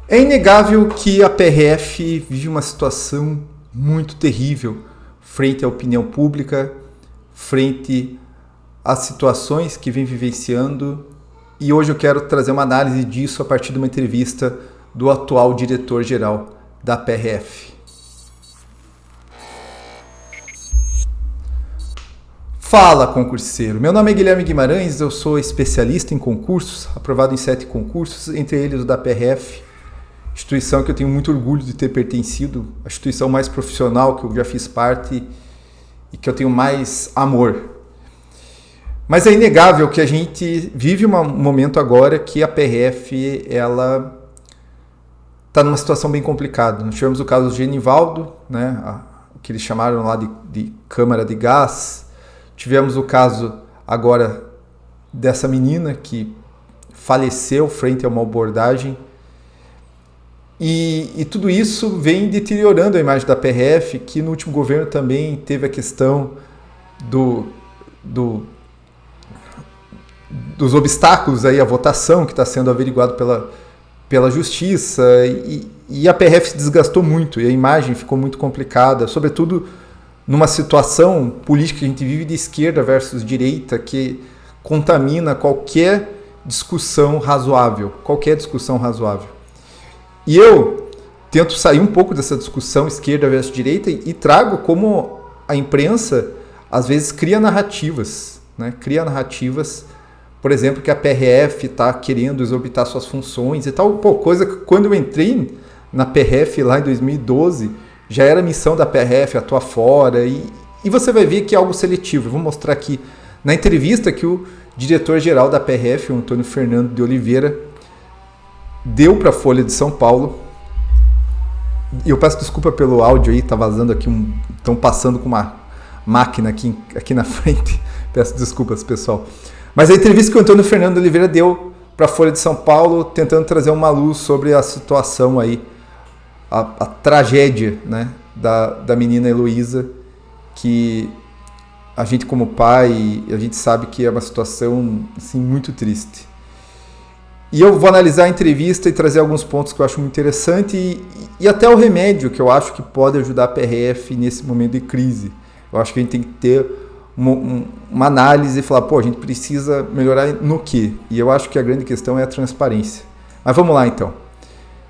É inegável que a PRF vive uma situação muito terrível frente à opinião pública, frente às situações que vem vivenciando, e hoje eu quero trazer uma análise disso a partir de uma entrevista do atual diretor-geral da PRF. Fala, concurseiro! Meu nome é Guilherme Guimarães, eu sou especialista em concursos, aprovado em 7 concursos, entre eles o da PRF, instituição que eu tenho muito orgulho de ter pertencido, a instituição mais profissional que eu já fiz parte e que eu tenho mais amor. Mas é inegável que a gente vive um momento agora que a PRF ela está numa situação bem complicada. Nós tivemos o caso do Genivaldo, né, o que eles chamaram lá de câmara de gás. Tivemos o caso agora dessa menina que faleceu frente a uma abordagem. E tudo isso vem deteriorando a imagem da PRF, que no último governo também teve a questão dos obstáculos aí à votação, que está sendo averiguado pela justiça, e a PRF se desgastou muito, e a imagem ficou muito complicada, sobretudo numa situação política que a gente vive de esquerda versus direita, que contamina qualquer discussão razoável. E eu tento sair um pouco dessa discussão esquerda versus direita e trago como a imprensa, às vezes, cria narrativas, né? Por exemplo, que a PRF está querendo exorbitar suas funções e tal. Coisa que quando eu entrei na PRF lá em 2012, já era missão da PRF atuar fora. E você vai ver que é algo seletivo. Eu vou mostrar aqui na entrevista que o diretor-geral da PRF, o Antônio Fernando de Oliveira, deu para a Folha de São Paulo. E eu peço desculpa pelo áudio aí, tá vazando aqui, estão passando com uma máquina aqui na frente. Peço desculpas, pessoal. Mas a entrevista que o Antônio Fernando de Oliveira deu para a Folha de São Paulo, tentando trazer uma luz sobre a situação aí, a tragédia, né, da menina Heloísa, que a gente como pai, a gente sabe que é uma situação assim, muito triste. E eu vou analisar a entrevista e trazer alguns pontos que eu acho muito interessante e até o remédio que eu acho que pode ajudar a PRF nesse momento de crise. Eu acho que a gente tem que ter uma análise e falar, a gente precisa melhorar no quê? E eu acho que a grande questão é a transparência. Mas vamos lá então.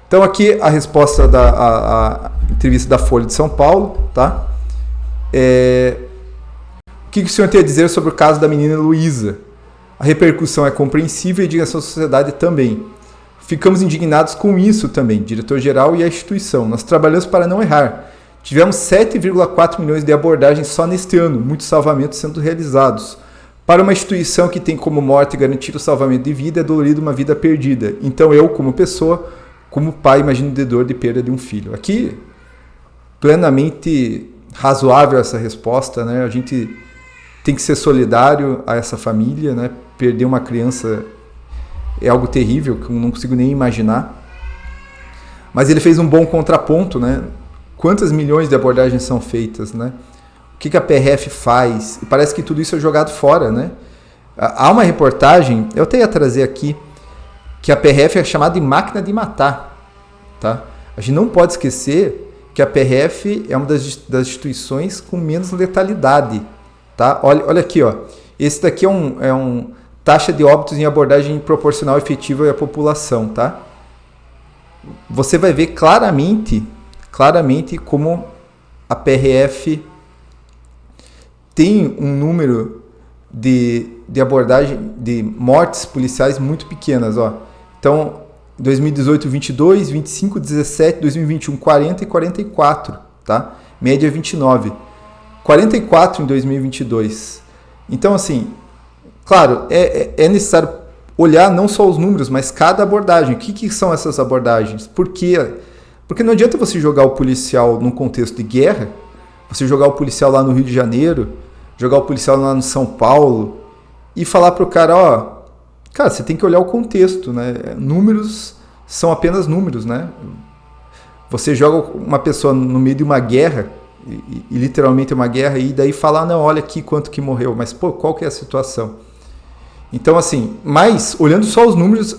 Então aqui a resposta da entrevista da Folha de São Paulo, tá? O que o senhor tem a dizer sobre o caso da menina Heloísa? A repercussão é compreensível e a indignação da sociedade também. Ficamos indignados com isso também, diretor-geral e a instituição. Nós trabalhamos para não errar. Tivemos 7,4 milhões de abordagens só neste ano, muitos salvamentos sendo realizados. Para uma instituição que tem como morte garantir o salvamento de vida, é dolorido uma vida perdida. Então eu, como pessoa, como pai, imagino a dor de perda de um filho. Aqui, plenamente razoável essa resposta, né? A gente tem que ser solidário a essa família, né? Perder uma criança é algo terrível, que eu não consigo nem imaginar. Mas ele fez um bom contraponto, né? Quantas milhões de abordagens são feitas, né? O que a PRF faz? E parece que tudo isso é jogado fora, né? Há uma reportagem, eu até ia trazer aqui, que a PRF é chamada de máquina de matar, tá? A gente não pode esquecer que a PRF é uma das instituições com menos letalidade, tá? Olha aqui, ó. Esse daqui é um taxa de óbitos em abordagem proporcional efetiva à população, tá? Você vai ver claramente como a PRF tem um número de abordagem de mortes policiais muito pequenas, ó. Então, 2018, 22, 25, 17, 2021, 40 e 44, tá? Média 29. 44 em 2022. Então, assim, claro, é necessário olhar não só os números, mas cada abordagem. O que são essas abordagens? Por quê? Porque não adianta você jogar o policial num contexto de guerra, você jogar o policial lá no Rio de Janeiro, jogar o policial lá no São Paulo e falar pro cara, cara, você tem que olhar o contexto, né? Números são apenas números, né? Você joga uma pessoa no meio de uma guerra, e literalmente uma guerra, e daí falar, não, olha aqui quanto que morreu, mas qual que é a situação? Então, assim, mas olhando só os números,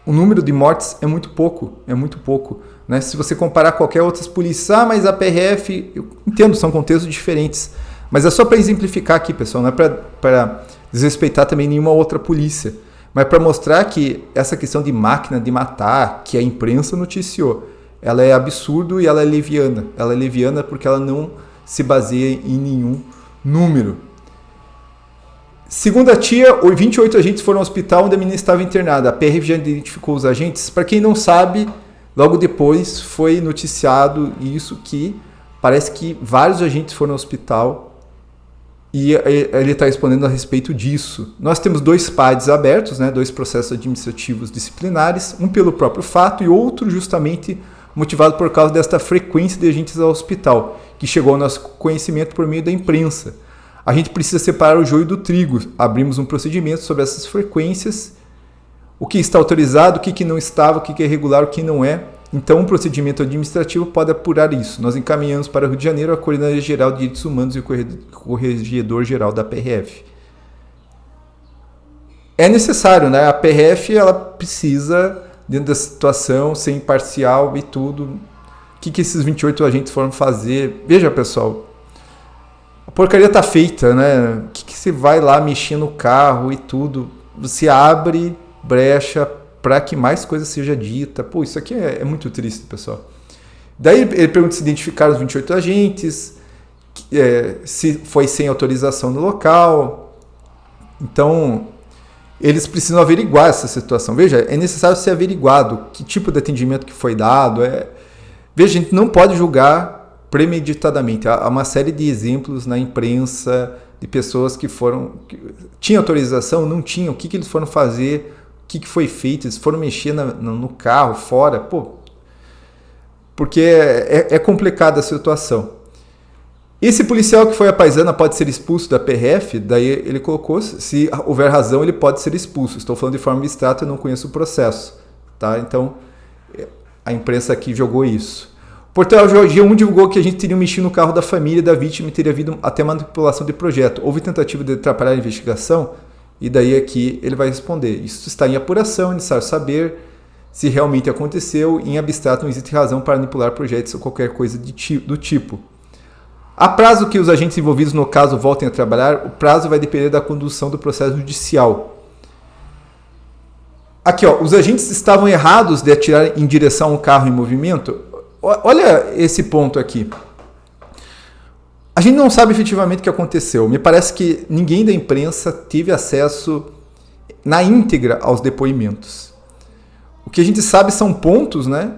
o número de mortes é muito pouco, né? Se você comparar qualquer outras polícias, mas a PRF, eu entendo, são contextos diferentes, mas é só para exemplificar aqui, pessoal, não é para desrespeitar também nenhuma outra polícia, mas para mostrar que essa questão de máquina de matar, que a imprensa noticiou, ela é absurdo e ela é leviana. Ela é leviana porque ela não se baseia em nenhum número. Segundo a tia, 28 agentes foram ao hospital onde a menina estava internada. A PRF já identificou os agentes. Para quem não sabe, logo depois foi noticiado isso, que parece que vários agentes foram ao hospital e ele está respondendo a respeito disso. Nós temos 2 PADs abertos, né, 2 processos administrativos disciplinares, um pelo próprio fato e outro justamente motivado por causa desta frequência de agentes ao hospital, que chegou ao nosso conhecimento por meio da imprensa. A gente precisa separar o joio do trigo. Abrimos um procedimento sobre essas frequências, o que está autorizado, o que não estava, o que é regular, o que não é. Então, um procedimento administrativo pode apurar isso. Nós encaminhamos para o Rio de Janeiro a Coordenadoria Geral de Direitos Humanos e o Corregedor-Geral da PRF. É necessário, né? A PRF ela precisa, dentro da situação, ser imparcial e tudo. O que esses 28 agentes foram fazer? Veja, pessoal, a porcaria está feita, né? O que você vai lá mexer no carro e tudo? Você abre brecha para que mais coisa seja dita. Pô, isso aqui é muito triste, pessoal. Daí ele pergunta se identificaram os 28 agentes, se foi sem autorização no local. Então, eles precisam averiguar essa situação. Veja, é necessário ser averiguado que tipo de atendimento que foi dado. Veja, a gente não pode julgar premeditadamente. Há uma série de exemplos na imprensa de pessoas que tinham autorização, não tinham, o que eles foram fazer, o que foi feito, eles foram mexer no carro, fora, porque é complicada a situação. Esse policial que foi à paisana pode ser expulso da PRF, daí ele colocou, se houver razão, ele pode ser expulso. Estou falando de forma abstrata, eu não conheço o processo. Tá? Então, a imprensa aqui jogou isso. O portal G1 divulgou que a gente teria mexido no carro da família da vítima e teria havido até manipulação de projeto. Houve tentativa de atrapalhar a investigação? E daí aqui ele vai responder. Isso está em apuração, é necessário saber se realmente aconteceu. Em abstrato não existe razão para manipular projetos ou qualquer coisa do tipo. A prazo que os agentes envolvidos no caso voltem a trabalhar, o prazo vai depender da condução do processo judicial. Aqui, os agentes estavam errados de atirar em direção a um carro em movimento? Olha esse ponto aqui. A gente não sabe efetivamente o que aconteceu. Me parece que ninguém da imprensa teve acesso na íntegra aos depoimentos. O que a gente sabe são pontos, né?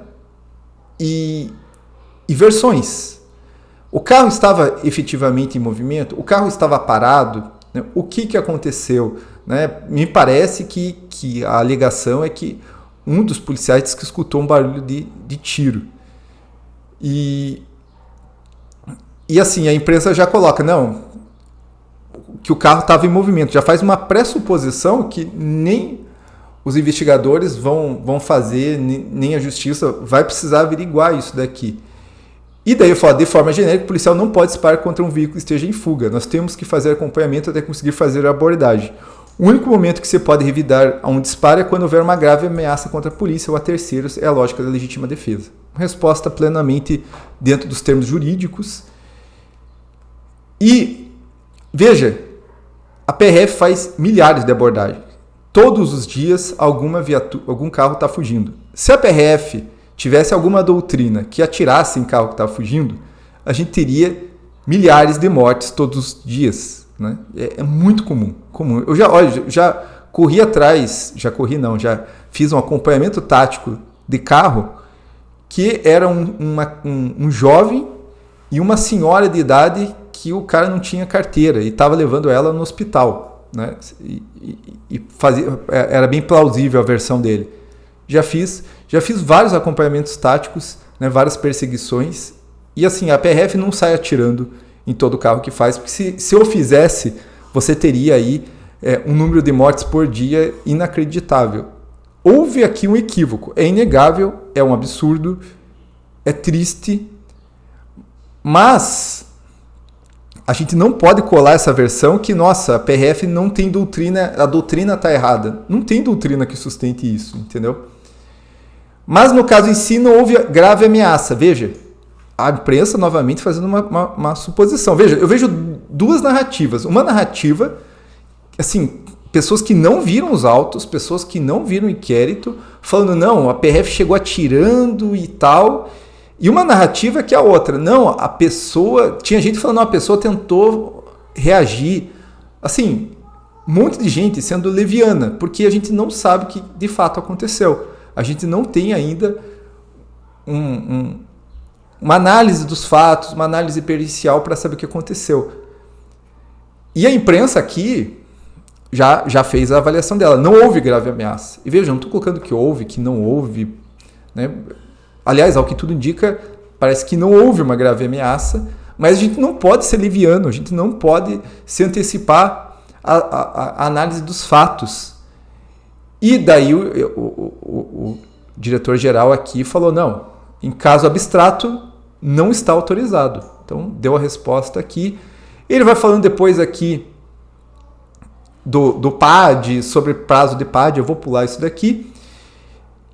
E versões. O carro estava efetivamente em movimento? O carro estava parado? Né? O que aconteceu? Né? Me parece que a alegação é que um dos policiais disse que escutou um barulho de tiro. E assim, a imprensa já coloca, não, que o carro estava em movimento. Já faz uma pressuposição que nem os investigadores vão fazer, nem a justiça vai precisar averiguar isso daqui. E daí eu falo, de forma genérica, o policial não pode disparar contra um veículo que esteja em fuga. Nós temos que fazer acompanhamento até conseguir fazer a abordagem. O único momento que você pode revidar a um disparo é quando houver uma grave ameaça contra a polícia ou a terceiros. É a lógica da legítima defesa. Resposta plenamente dentro dos termos jurídicos. E, veja, a PRF faz milhares de abordagens. Todos os dias algum carro está fugindo. Se a PRF tivesse alguma doutrina que atirasse em carro que estava fugindo, a gente teria milhares de mortes todos os dias. Né? É muito comum. Eu já corri atrás, já fiz um acompanhamento tático de carro que era um jovem e uma senhora de idade que o cara não tinha carteira e estava levando ela no hospital. Né? Era bem plausível a versão dele. Já fiz vários acompanhamentos táticos, né, várias perseguições, e assim, a PRF não sai atirando em todo carro que faz, porque se eu fizesse, você teria aí um número de mortes por dia inacreditável. Houve aqui um equívoco, é inegável, é um absurdo, é triste, mas a gente não pode colar essa versão que, nossa, a PRF não tem doutrina, a doutrina está errada. Não tem doutrina que sustente isso, entendeu? Mas no caso em si não houve grave ameaça. Veja, a imprensa novamente fazendo uma suposição. Veja, eu vejo duas narrativas. Uma narrativa, assim, pessoas que não viram os autos, pessoas que não viram o inquérito, falando, não, a PRF chegou atirando e tal. E uma narrativa que é a outra. Não, a pessoa... Tinha gente falando, não, a pessoa tentou reagir. Assim, um monte de gente sendo leviana, porque a gente não sabe o que de fato aconteceu. A gente não tem ainda uma análise dos fatos, uma análise pericial para saber o que aconteceu. E a imprensa aqui já fez a avaliação dela. Não houve grave ameaça. E veja, não estou colocando que houve, que não houve, né? Aliás, ao que tudo indica, parece que não houve uma grave ameaça, mas a gente não pode ser liviano, a gente não pode se antecipar a análise dos fatos. E daí o diretor-geral aqui falou, não, em caso abstrato, não está autorizado. Então, deu a resposta aqui. Ele vai falando depois aqui do PAD, sobre prazo de PAD, eu vou pular isso daqui.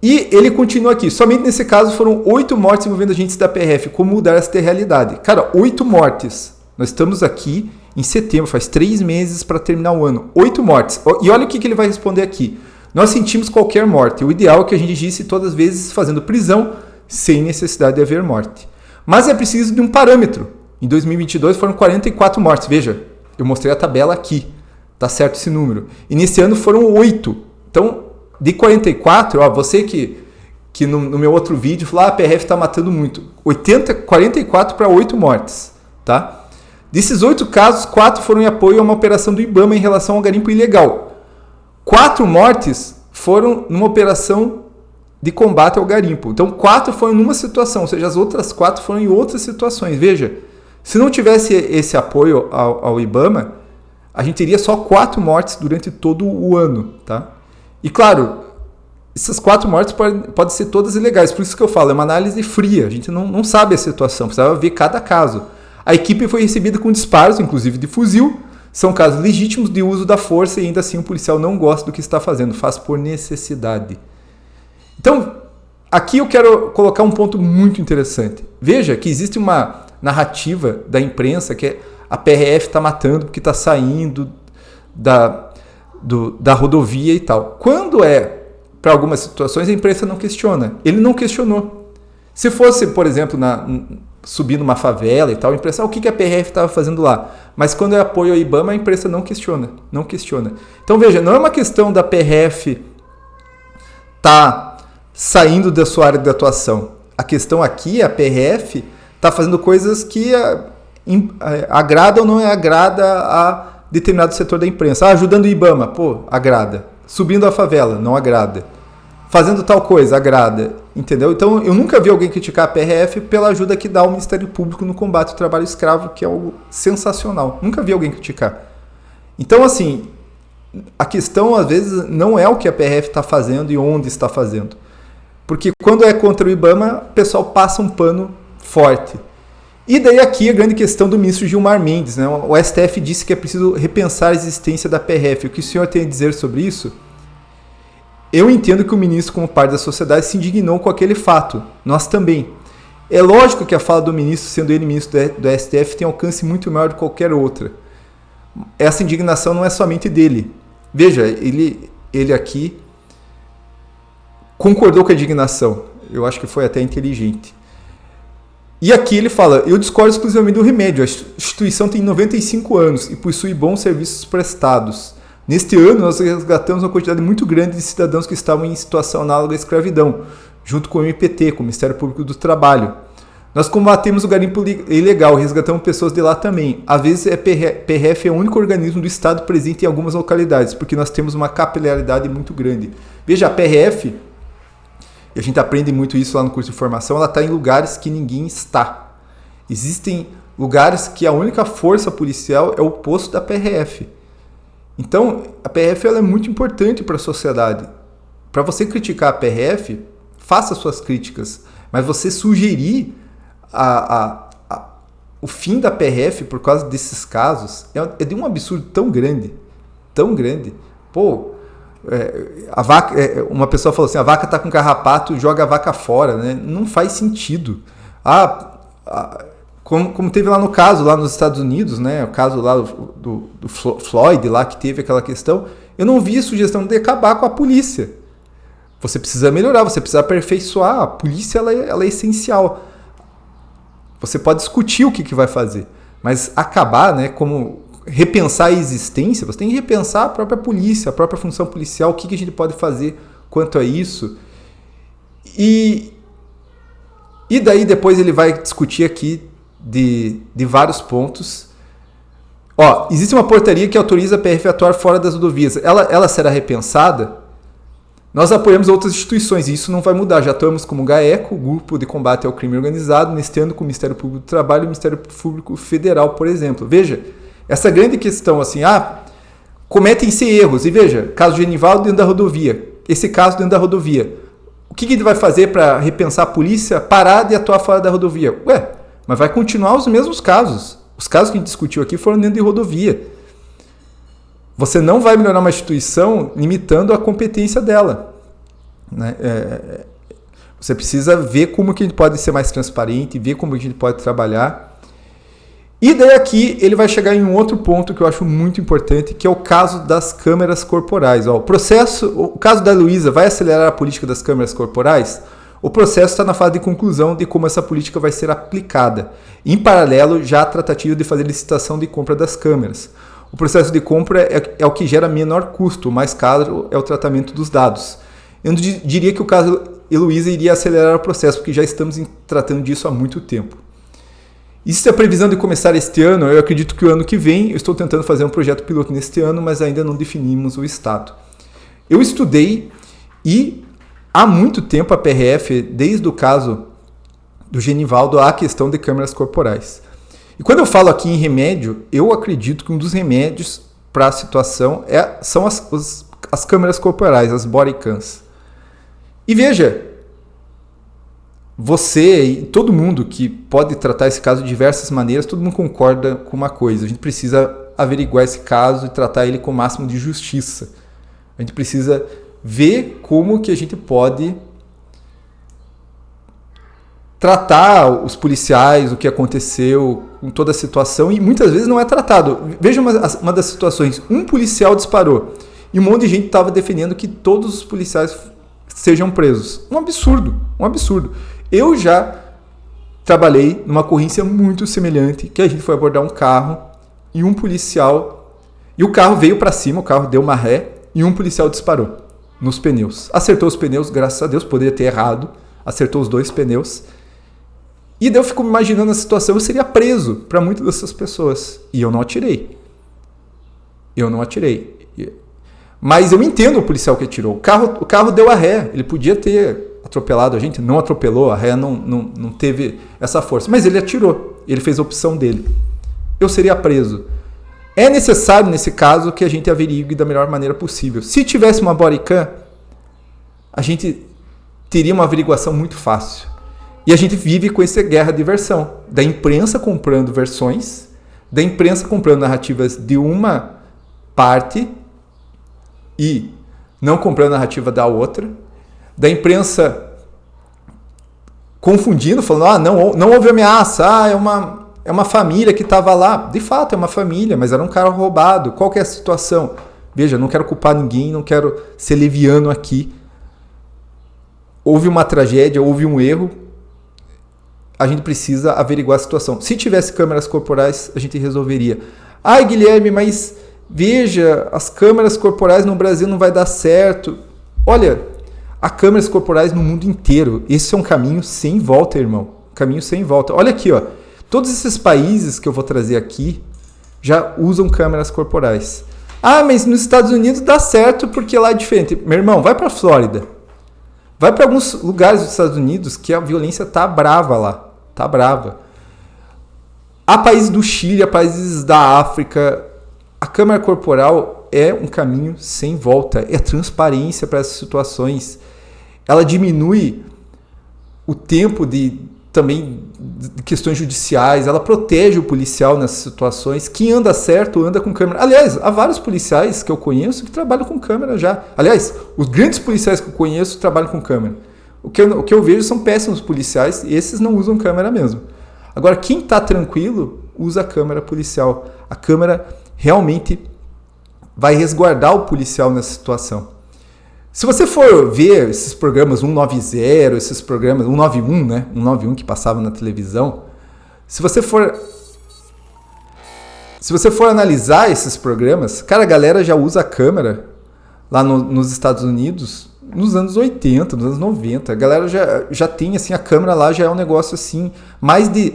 E ele continua aqui. Somente nesse caso foram 8 mortes envolvendo agentes da PRF. Como mudar esta realidade? Cara, 8 mortes. Nós estamos aqui em setembro, faz 3 meses para terminar o ano. 8 mortes. E olha o que ele vai responder aqui. Nós sentimos qualquer morte. O ideal é que a gente agisse todas as vezes fazendo prisão, sem necessidade de haver morte. Mas é preciso de um parâmetro. Em 2022 foram 44 mortes. Veja, eu mostrei a tabela aqui. Tá certo esse número. E nesse ano foram 8. Então, de 44, ó, você que no meu outro vídeo falou, a PRF está matando muito. 44 para 8 mortes. Tá? Desses 8 casos, 4 foram em apoio a uma operação do IBAMA em relação ao garimpo ilegal. 4 mortes foram numa operação de combate ao garimpo. Então, 4 foram numa situação, ou seja, as outras 4 foram em outras situações. Veja, se não tivesse esse apoio ao IBAMA, a gente teria só 4 mortes durante todo o ano. Tá? E claro, essas 4 mortes podem ser todas ilegais. Por isso que eu falo, é uma análise fria. A gente não sabe a situação, precisava ver cada caso. A equipe foi recebida com disparos, inclusive de fuzil. São casos legítimos de uso da força e ainda assim o policial não gosta do que está fazendo, faz por necessidade. Então, aqui eu quero colocar um ponto muito interessante. Veja que existe uma narrativa da imprensa que é a PRF está matando porque está saindo da rodovia e tal. Quando é para algumas situações, a imprensa não questiona. Ele não questionou. Se fosse, por exemplo, subir numa favela e tal, a imprensa, o que a PRF estava fazendo lá? Mas quando é apoio ao IBAMA, a imprensa não questiona. Não questiona. Então, veja, não é uma questão da PRF estar saindo da sua área de atuação. A questão aqui, a PRF está fazendo coisas que agrada ou não agrada a determinado setor da imprensa. Ajudando o IBAMA, pô, agrada. Subindo a favela, não agrada. Fazendo tal coisa, agrada. Entendeu? Então, eu nunca vi alguém criticar a PRF pela ajuda que dá o Ministério Público no combate ao trabalho escravo, que é algo sensacional. Nunca vi alguém criticar. Então, assim, a questão, às vezes, não é o que a PRF está fazendo e onde está fazendo. Porque quando é contra o IBAMA, o pessoal passa um pano forte. E daí aqui a grande questão do ministro Gilmar Mendes, né? O STF disse que é preciso repensar a existência da PRF. O que o senhor tem a dizer sobre isso? Eu entendo que o ministro, como parte da sociedade, se indignou com aquele fato. Nós também. É lógico que a fala do ministro, sendo ele ministro do STF, tem alcance muito maior do que qualquer outra. Essa indignação não é somente dele. Veja, ele aqui concordou com a indignação. Eu acho que foi até inteligente. E aqui ele fala, eu discordo exclusivamente do remédio. A instituição tem 95 anos e possui bons serviços prestados. Neste ano, nós resgatamos uma quantidade muito grande de cidadãos que estavam em situação análoga à escravidão, junto com o MPT, com o Ministério Público do Trabalho. Nós combatemos o garimpo ilegal, resgatamos pessoas de lá também. Às vezes, a PRF é o único organismo do Estado presente em algumas localidades, porque nós temos uma capilaridade muito grande. Veja, a PRF, e a gente aprende muito isso lá no curso de formação, ela está em lugares que ninguém está. Existem lugares que a única força policial é o posto da PRF. Então, a PRF ela é muito importante para a sociedade. Para você criticar a PRF, faça suas críticas, mas você sugerir o fim da PRF por causa desses casos é de um absurdo tão grande, tão grande. Pô, A vaca, uma pessoa falou assim, a vaca está com carrapato, joga a vaca fora, né? Não faz sentido. Como teve lá no caso, lá nos Estados Unidos, né? O caso lá do Floyd, lá que teve aquela questão, eu não vi a sugestão de acabar com a polícia. Você precisa melhorar, você precisa aperfeiçoar. A polícia ela é essencial. Você pode discutir o que vai fazer, mas acabar, né? Como repensar a existência, você tem que repensar a própria polícia, a própria função policial, o que a gente pode fazer quanto a isso. E daí depois ele vai discutir aqui de vários pontos. Existe uma portaria que autoriza a PRF a atuar fora das rodovias. Ela será repensada? Nós apoiamos outras instituições e isso não vai mudar. Já estamos como o GAECO, o Grupo de Combate ao Crime Organizado, neste ano com o Ministério Público do Trabalho e o Ministério Público Federal, por exemplo. Veja, essa grande questão assim, cometem-se erros. E veja, caso Genivaldo dentro da rodovia, esse caso dentro da rodovia. O que ele vai fazer para repensar a polícia, parar de atuar fora da rodovia? Mas vai continuar os mesmos casos. Os casos que a gente discutiu aqui foram dentro de rodovia. Você não vai melhorar uma instituição limitando a competência dela. Né? Você precisa ver como que a gente pode ser mais transparente, ver como que a gente pode trabalhar. E daí aqui ele vai chegar em um outro ponto que eu acho muito importante, que é o caso das câmeras corporais. O caso da Luísa vai acelerar a política das câmeras corporais? O processo está na fase de conclusão de como essa política vai ser aplicada. Em paralelo, já a tratativa de fazer licitação de compra das câmeras. O processo de compra é o que gera menor custo, o mais caro é o tratamento dos dados. Eu não diria que o caso Heloísa iria acelerar o processo, porque já estamos tratando disso há muito tempo. Isso é a previsão de começar este ano. Eu acredito que o ano que vem, eu estou tentando fazer um projeto piloto neste ano, mas ainda não definimos o estado. Eu estudei e há muito tempo a PRF, desde o caso do Genivaldo, há a questão de câmeras corporais. E quando eu falo aqui em remédio, eu acredito que um dos remédios para a situação são as câmeras corporais, as body cams. E veja, você e todo mundo que pode tratar esse caso de diversas maneiras, todo mundo concorda com uma coisa: a gente precisa averiguar esse caso e tratar ele com o máximo de justiça. A gente precisa ver como que a gente pode tratar os policiais, o que aconteceu com toda a situação, e muitas vezes não é tratado. Veja uma das situações: um policial disparou e um monte de gente estava defendendo que todos os policiais sejam presos. Um absurdo, um absurdo. Eu já trabalhei numa ocorrência muito semelhante, que a gente foi abordar um carro e um policial, e o carro veio para cima, o carro deu uma ré e um policial disparou nos pneus. Acertou os pneus, graças a Deus, poderia ter errado, acertou os 2 pneus. E daí eu fico imaginando a situação, eu seria preso para muitas dessas pessoas. E eu não atirei. Mas eu entendo o policial que atirou. O carro deu a ré, ele podia ter atropelado a gente, não atropelou, a ré não teve essa força. Mas ele atirou, ele fez a opção dele. Eu seria preso. É necessário, nesse caso, que a gente averigue da melhor maneira possível. Se tivesse uma body cam, a gente teria uma averiguação muito fácil. E a gente vive com essa guerra de versão, da imprensa comprando versões, da imprensa comprando narrativas de uma parte e não comprando a narrativa da outra, da imprensa confundindo, falando, não houve ameaça, é uma família que estava lá. De fato, é uma família, mas era um cara roubado. Qual que é a situação? Veja, não quero culpar ninguém, não quero ser leviano aqui. Houve uma tragédia, houve um erro, a gente precisa averiguar a situação. Se tivesse câmeras corporais, a gente resolveria. Guilherme, mas veja, as câmeras corporais no Brasil não vai dar certo. Olha, há câmeras corporais no mundo inteiro. Esse é um caminho sem volta, irmão. Caminho sem volta. Olha aqui, ó. Todos esses países que eu vou trazer aqui já usam câmeras corporais. Mas nos Estados Unidos dá certo porque lá é diferente. Meu irmão, vai para a Flórida. Vai para alguns lugares dos Estados Unidos que a violência tá brava lá. Tá brava. Há países do Chile, há países da África. A câmera corporal é um caminho sem volta. É transparência para essas situações. Ela diminui o tempo também de questões judiciais, ela protege o policial nessas situações. Quem anda certo anda com câmera. Aliás, há vários policiais que eu conheço que trabalham com câmera já. Aliás, os grandes policiais que eu conheço trabalham com câmera. O que eu vejo são péssimos policiais, e esses não usam câmera mesmo. Agora, quem está tranquilo usa a câmera policial. A câmera realmente vai resguardar o policial nessa situação. Se você for ver esses programas 190, esses programas 191, né? 191 que passavam na televisão, se você for analisar esses programas, cara, a galera já usa a câmera lá nos Estados Unidos nos anos 80, nos anos 90. A galera já tem, assim, a câmera lá já é um negócio assim, mais de...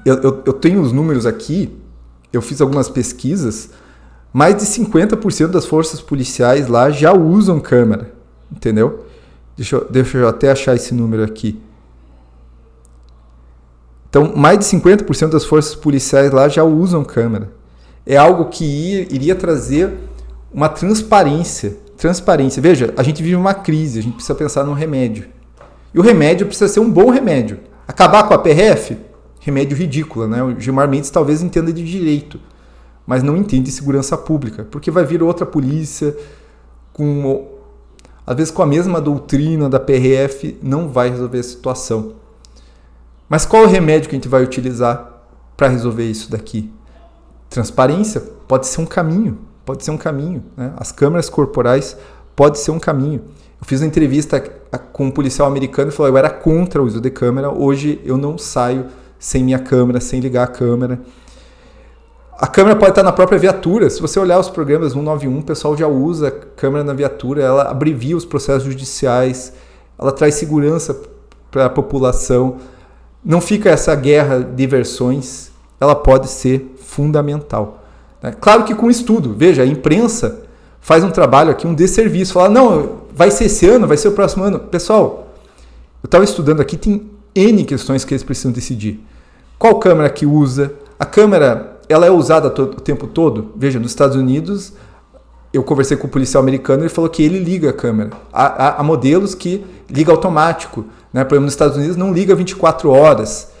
Eu tenho os números aqui, eu fiz algumas pesquisas, mais de 50% das forças policiais lá já usam câmera, entendeu? Deixa eu até achar esse número aqui. Então, mais de 50% das forças policiais lá já usam câmera. É algo que iria trazer uma transparência. Veja, a gente vive uma crise, a gente precisa pensar num remédio. E o remédio precisa ser um bom remédio. Acabar com a PRF? Remédio ridículo, né? O Gilmar Mendes talvez entenda de direito, mas não entende de segurança pública, porque vai vir outra polícia, às vezes com a mesma doutrina da PRF, não vai resolver a situação. Mas qual é o remédio que a gente vai utilizar para resolver isso daqui? Transparência pode ser um caminho, né? As câmeras corporais pode ser um caminho. Eu fiz uma entrevista com um policial americano e falou: eu era contra o uso de câmera, hoje eu não saio sem minha câmera, sem ligar a câmera. A câmera pode estar na própria viatura. Se você olhar os programas 191, o pessoal já usa a câmera na viatura, ela abrevia os processos judiciais, ela traz segurança para a população. Não fica essa guerra de versões, ela pode ser fundamental. Né? Claro que com estudo. Veja, a imprensa faz um trabalho aqui, um desserviço. Fala, não, vai ser esse ano, vai ser o próximo ano. Pessoal, eu estava estudando aqui, tem N questões que eles precisam decidir. Qual câmera que usa? A câmera, ela é usada o tempo todo? Veja, nos Estados Unidos, eu conversei com o policial americano, ele falou que ele liga a câmera. Há modelos que liga automático. Né? Por exemplo, nos Estados Unidos não liga 24 horas.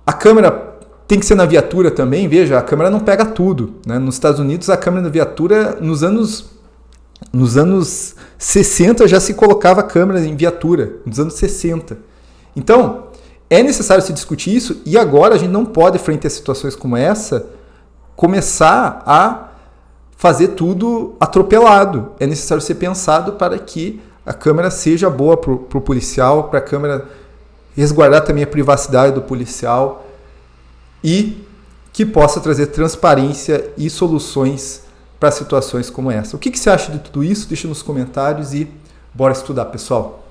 A câmera tem que ser na viatura também. Veja, a câmera não pega tudo. Né? Nos Estados Unidos, a câmera na viatura, nos anos 60 já se colocava câmera em viatura. Nos anos 60. Então, é necessário se discutir isso, e agora a gente não pode, frente a situações como essa, começar a fazer tudo atropelado. É necessário ser pensado para que a câmera seja boa para o policial, para a câmera resguardar também a privacidade do policial e que possa trazer transparência e soluções para situações como essa. O que você acha de tudo isso? Deixa nos comentários e bora estudar, pessoal!